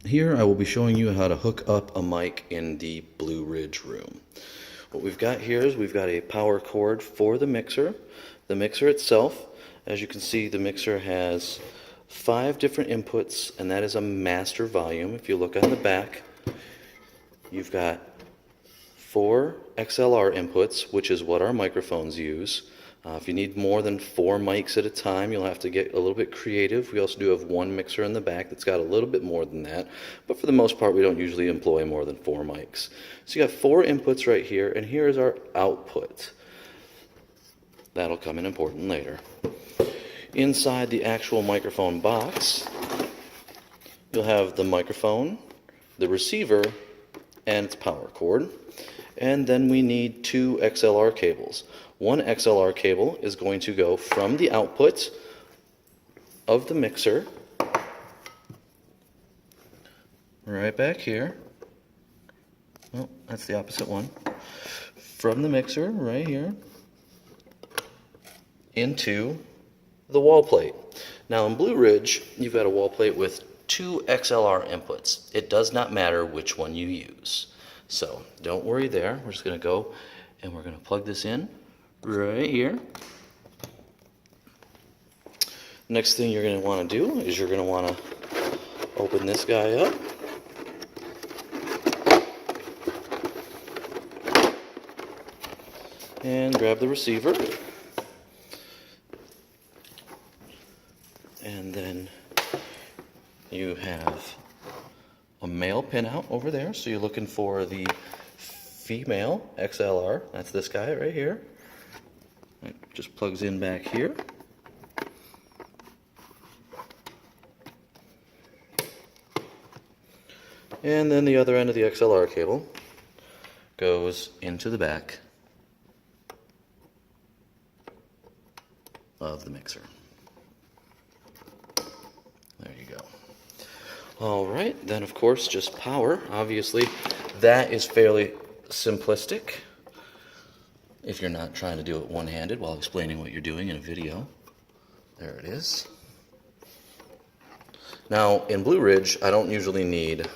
Here I will be showing you how to hook up a mic in the Blue Ridge room. What we've got here is we've got a power cord for the mixer. The mixer itself, as you can see, the mixer has 5 different inputs, and that is a master volume. If you look on the back, you've got 4 XLR inputs, which is what our microphones use. If you need more than 4 mics at a time, you'll have to get a little bit creative. We also do have one mixer in the back that's got a little bit more than that, but for the most part we don't usually employ more than 4 mics. So you got 4 inputs right here, and here is our output. That'll come in important later. Inside the actual microphone box, you'll have the microphone, the receiver, and its power cord. And then we need 2 XLR cables. One XLR cable is going to go from the output of the mixer right back here. Oh, that's the opposite one. From the mixer right here into the wall plate. Now in Blue Ridge, you've got a wall plate with 2 XLR inputs. It does not matter which one you use. So don't worry there. We're just going to go and we're going to plug this in right here. Next thing you're going to want to do is you're going to want to open this guy up. And grab the receiver. And then you have a male pinout over there, so you're looking for the female XLR. That's this guy right here. It just plugs in back here. And then the other end of the XLR cable goes into the back of the mixer. There you go. Alright, then of course just power. Obviously that is fairly simplistic if you're not trying to do it one-handed while explaining what you're doing in a video. There it is. Now in Blue Ridge I don't usually need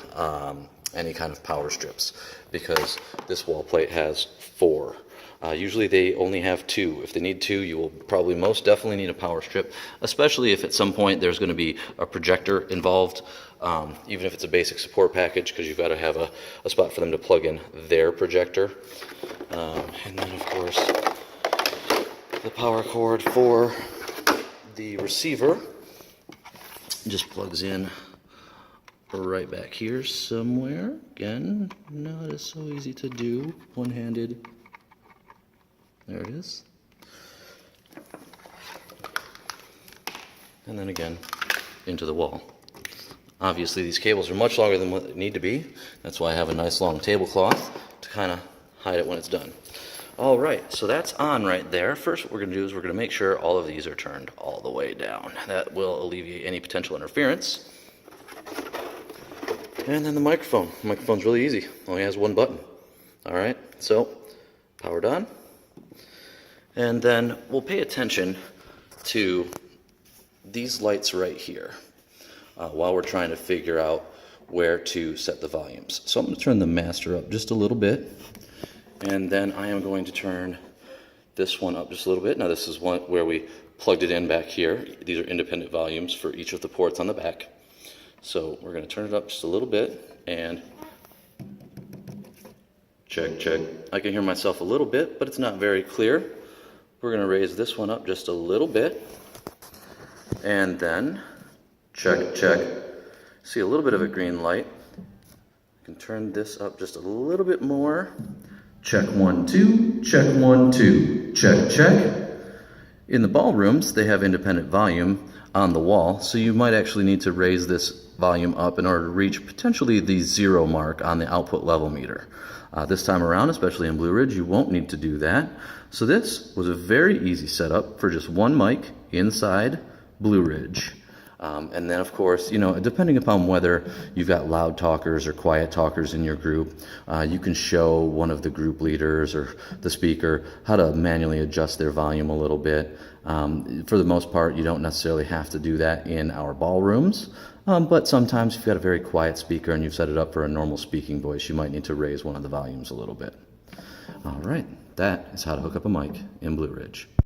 any kind of power strips because this wall plate has 4. Usually they only have 2. If they need 2, you will probably most definitely need a power strip, especially if at some point there's going to be a projector involved, even if it's a basic support package, because you've got to have a spot for them to plug in their projector. And then of course the power cord for the receiver just plugs in right back here somewhere. Again, not so easy to do one-handed. There it is. And then again, into the wall. Obviously these cables are much longer than what they need to be. That's why I have a nice long tablecloth to kind of hide it when it's done. Alright, so that's on right there. First what we're going to do is we're going to make sure all of these are turned all the way down. That will alleviate any potential interference. And then the microphone. The microphone's really easy. Only has one button. Alright, so powered on. And then we'll pay attention to these lights right here while we're trying to figure out where to set the volumes. So I'm going to turn the master up just a little bit, and then I am going to turn this one up just a little bit. Now this is one where we plugged it in back here. These are independent volumes for each of the ports on the back. So we're going to turn it up just a little bit and check, check. I can hear myself a little bit, but it's not very clear. We're going to raise this one up just a little bit, and then check, check. See a little bit of a green light. I can turn this up just a little bit more. Check 1, 2, check 1, 2, check, check. In the ballrooms, they have independent volume on the wall, so you might actually need to raise this volume up in order to reach potentially the 0 mark on the output level meter. This time around, especially in Blue Ridge, you won't need to do that. So this was a very easy setup for just one mic inside Blue Ridge. And then of course, you know, depending upon whether you've got loud talkers or quiet talkers in your group, you can show one of the group leaders or the speaker how to manually adjust their volume a little bit. For the most part, you don't necessarily have to do that in our ballrooms. But sometimes if you've got a very quiet speaker and you've set it up for a normal speaking voice, you might need to raise one of the volumes a little bit. All right, that is how to hook up a mic in Blue Ridge.